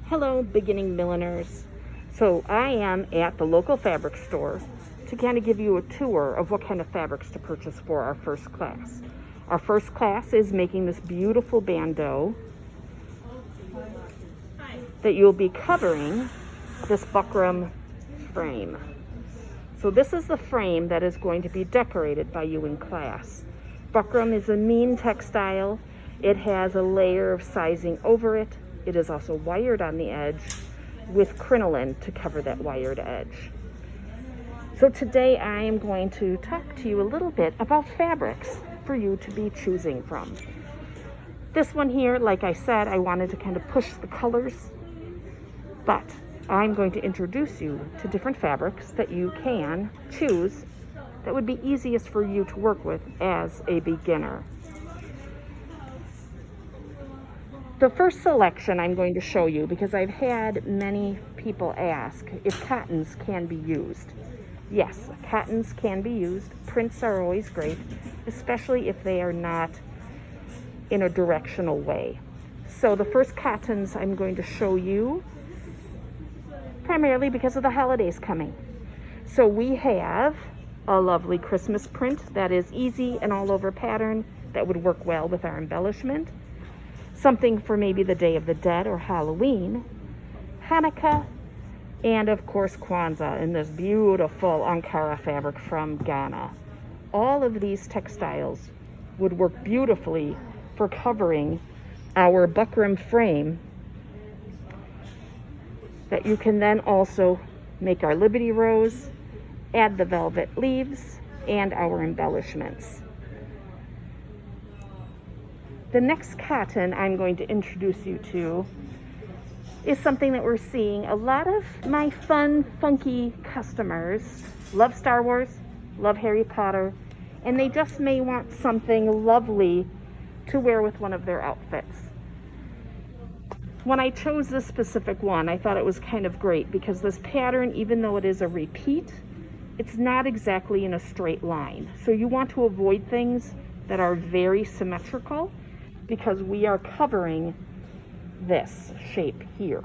Hello, beginning milliners. So I am at the local fabric store to kind of give you a tour of what kind of fabrics to purchase for our first class. Our first class is making this beautiful bandeau that you'll be covering this buckram frame. So this is the frame that is going to be decorated by you in class. Buckram is a mean textile. It has a layer of sizing over it. It is also wired on the edge with crinoline to cover that wired edge. So today I am going to talk to you a little bit about fabrics for you to be choosing from. This one here, like I said, I wanted to kind of push the colors, but I'm going to introduce you to different fabrics that you can choose that would be easiest for you to work with as a beginner. The first selection I'm going to show you, because I've had many people ask if cottons can be used. Yes, cottons can be used. Prints are always great, especially if they are not in a directional way. So the first cottons I'm going to show you, primarily because of the holidays coming. So we have a lovely Christmas print that is easy and all over pattern that would work well with our embellishment. Something for maybe the Day of the Dead or Halloween, Hanukkah, and of course Kwanzaa in this beautiful Ankara fabric from Ghana. All of these textiles would work beautifully for covering our buckram frame that you can then also make our Liberty Rose, add the velvet leaves, and our embellishments. The next cotton I'm going to introduce you to is something that we're seeing. A lot of my fun, funky customers love Star Wars, love Harry Potter, and they just may want something lovely to wear with one of their outfits. When I chose this specific one, I thought it was kind of great because this pattern, even though it is a repeat, it's not exactly in a straight line. So you want to avoid things that are very symmetrical because we are covering this shape here.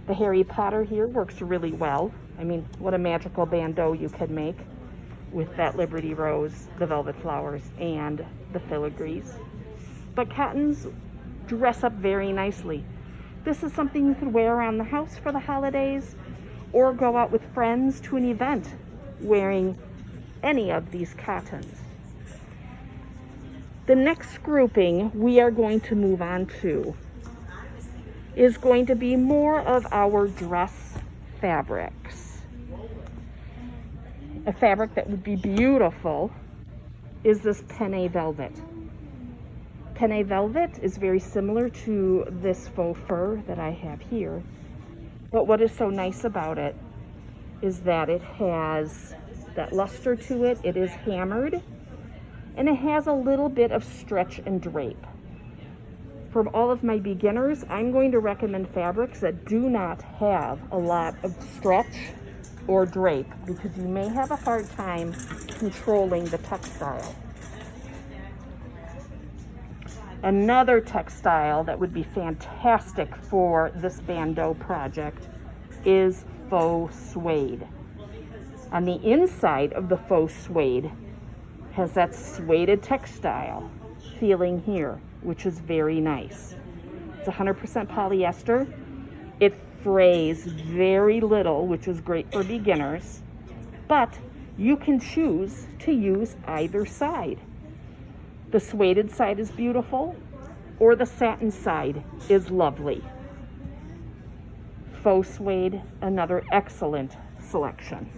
The Harry Potter here works really well. I mean, what a magical bandeau you could make with that Liberty Rose, the velvet flowers, and the filigrees. But cottons dress up very nicely. This is something you could wear around the house for the holidays or go out with friends to an event wearing any of these cottons. The next grouping we are going to move on to is going to be more of our dress fabrics. A fabric that would be beautiful is this penne velvet. Penne velvet is very similar to this faux fur that I have here, but what is so nice about it is that it has that luster to it. It is hammered, and it has a little bit of stretch and drape. For all of my beginners, I'm going to recommend fabrics that do not have a lot of stretch or drape because you may have a hard time controlling the textile. Another textile that would be fantastic for this bandeau project is faux suede. On the inside of the faux suede has that suede textile feeling here, which is very nice. It's 100% polyester. It frays very little, which is great for beginners, but you can choose to use either side. The suede side is beautiful, or the satin side is lovely. Faux suede, another excellent selection.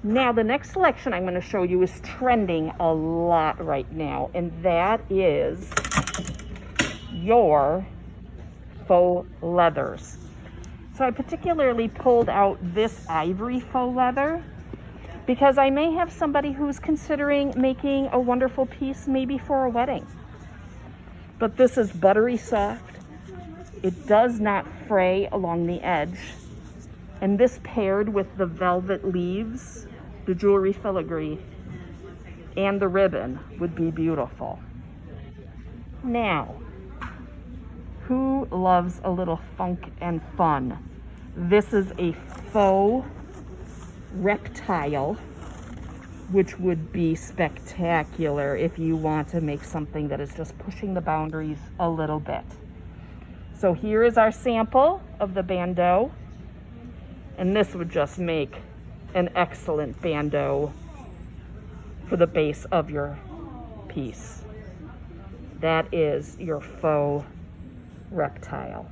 Now, the next selection I'm going to show you is trending a lot right now, and that is your faux leathers. So I particularly pulled out this ivory faux leather because I may have somebody who's considering making a wonderful piece maybe for a wedding. But this is buttery soft. It does not fray along the edge. And this paired with the velvet leaves, the jewelry filigree, and the ribbon would be beautiful. Now, Who loves a little funk and fun? This is a faux reptile, which would be spectacular if you want to make something that is just pushing the boundaries a little bit. So here is our sample of the Bando, and this would just make an excellent Bando for the base of your piece. That is your faux reptile.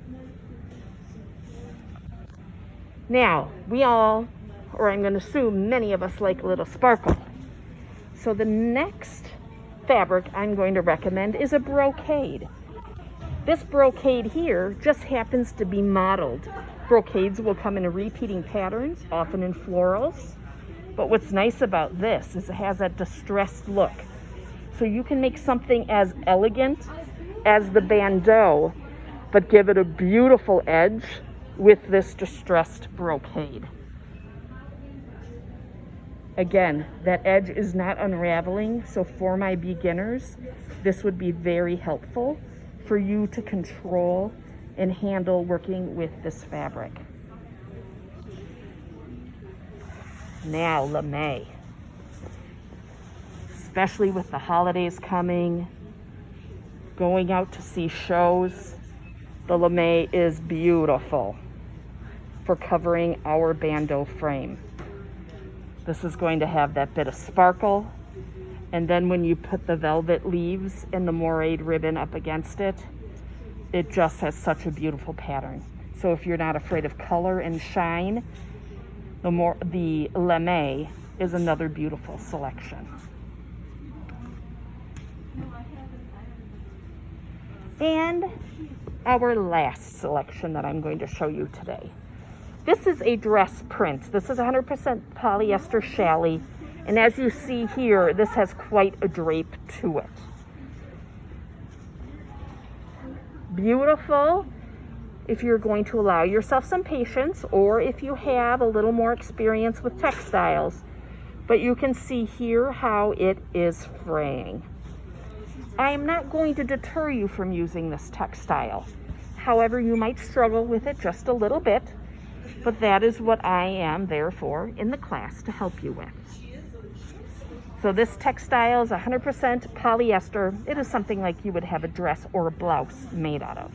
Now, we all, or I'm going to assume many of us, like a little sparkle. So the next fabric I'm going to recommend is a brocade. This brocade here just happens to be modeled. Brocades will come in repeating patterns, often in florals. But what's nice about this is it has that distressed look. So you can make something as elegant as the Bando, but give it a beautiful edge with this distressed brocade. Again, that edge is not unraveling, so for my beginners, this would be very helpful for you to control and handle working with this fabric. Now, lame. Especially with the holidays coming, going out to see shows, the lame is beautiful for covering our Bando frame. This is going to have that bit of sparkle, and then when you put the velvet leaves and the moiré ribbon up against it, it just has such a beautiful pattern. So if you're not afraid of color and shine, the lame is another beautiful selection. And our last selection that I'm going to show you today. This is a dress print. This is 100% polyester challis, and as you see here, this has quite a drape to it. Beautiful if you're going to allow yourself some patience, or if you have a little more experience with textiles. But you can see here how it is fraying. I am not going to deter you from using this textile. However, you might struggle with it just a little bit, but that is what I am there for in the class to help you with. So this textile is 100% polyester. It is something like you would have a dress or a blouse made out of.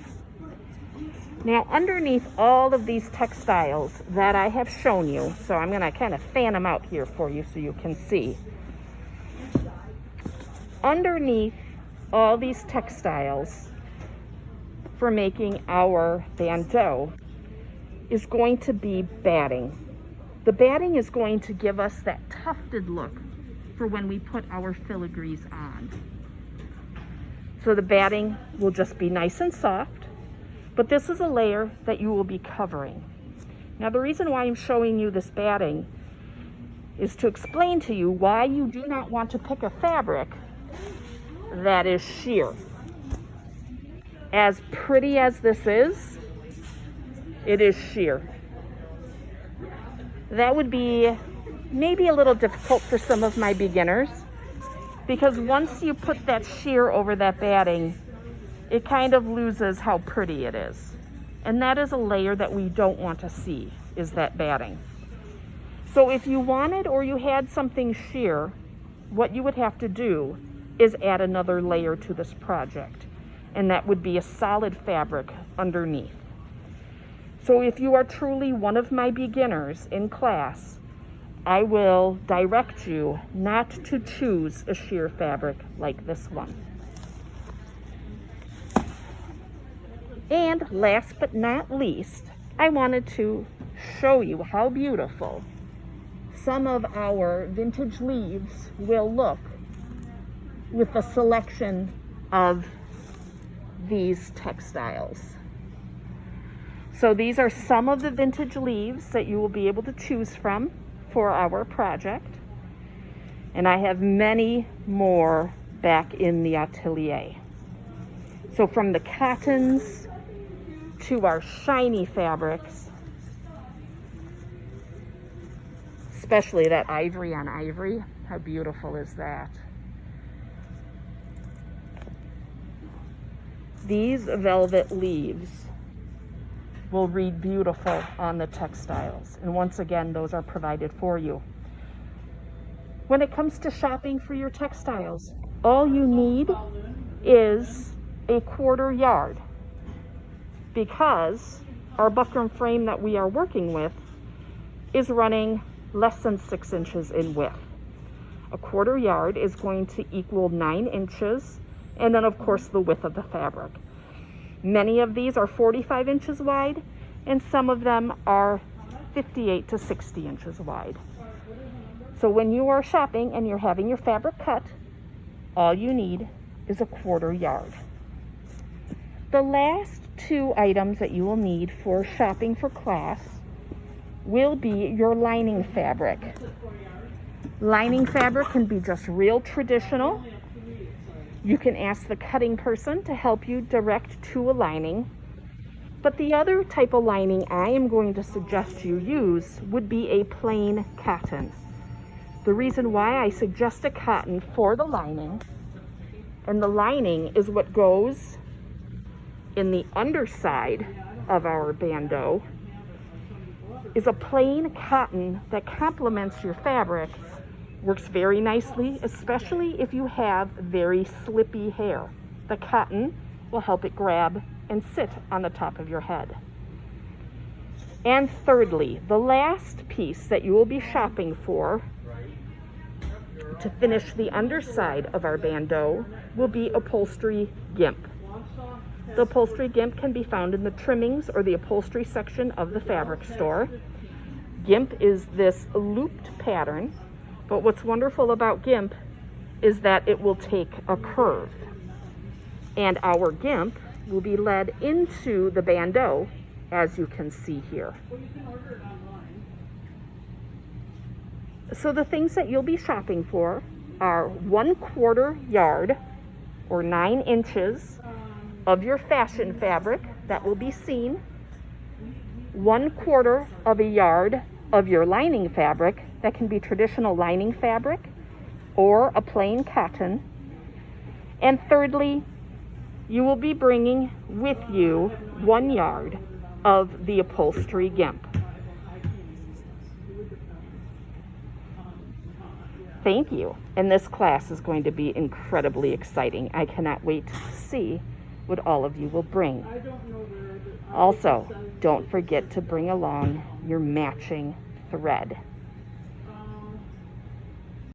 Now, underneath all of these textiles that I have shown you, so I'm going to kind of fan them out here for you so you can see. Underneath all these textiles for making our Bando is going to be batting. The batting is going to give us that tufted look for when we put our filigrees on. So the batting will just be nice and soft, but this is a layer that you will be covering. Now, the reason why I'm showing you this batting is to explain to you why you do not want to pick a fabric that is sheer. As pretty as this is, it is sheer. That would be maybe a little difficult for some of my beginners, because once you put that sheer over that batting, it kind of loses how pretty it is. And that is a layer that we don't want to see, is that batting. So if you wanted or you had something sheer, what you would have to do is add another layer to this project, and that would be a solid fabric underneath. So if you are truly one of my beginners in class, I will direct you not to choose a sheer fabric like this one. And last but not least, I wanted to show you how beautiful some of our vintage leaves will look with the selection of these textiles. So these are some of the vintage leaves that you will be able to choose from for our project. And I have many more back in the atelier. So from the cottons to our shiny fabrics, especially that ivory on ivory, how beautiful is that? These velvet leaves will read beautiful on the textiles. And once again, those are provided for you. When it comes to shopping for your textiles, all you need is a 1/4 yard, because our buckram frame that we are working with is running less than 6 inches in width. A 1/4 yard is going to equal 9 inches, and then of course the width of the fabric. Many of these are 45 inches wide, and some of them are 58 to 60 inches wide. So when you are shopping and you're having your fabric cut, all you need is a 1/4 yard. The last 2 items that you will need for shopping for class will be your lining fabric. Lining fabric can be just real traditional. You can ask the cutting person to help you direct to a lining. But the other type of lining I am going to suggest you use would be a plain cotton. The reason why I suggest a cotton for the lining, and the lining is what goes in the underside of our bandeau, is a plain cotton that complements your fabric. Works very nicely, especially if you have very slippy hair. The cotton will help it grab and sit on the top of your head. And thirdly, the last piece that you will be shopping for to finish the underside of our bandeau will be upholstery gimp. The upholstery gimp can be found in the trimmings or the upholstery section of the fabric store. Gimp is this looped pattern. But what's wonderful about gimp is that it will take a curve. And our gimp will be led into the bandeau, as you can see here. So the things that you'll be shopping for are 1/4 yard, or 9 inches, of your fashion fabric that will be seen, 1/4 of a yard of your lining fabric. That can be traditional lining fabric or a plain cotton. And thirdly, you will be bringing with you 1 yard of the upholstery gimp. Thank you. And this class is going to be incredibly exciting. I cannot wait to see what all of you will bring. Also, don't forget to bring along your matching thread.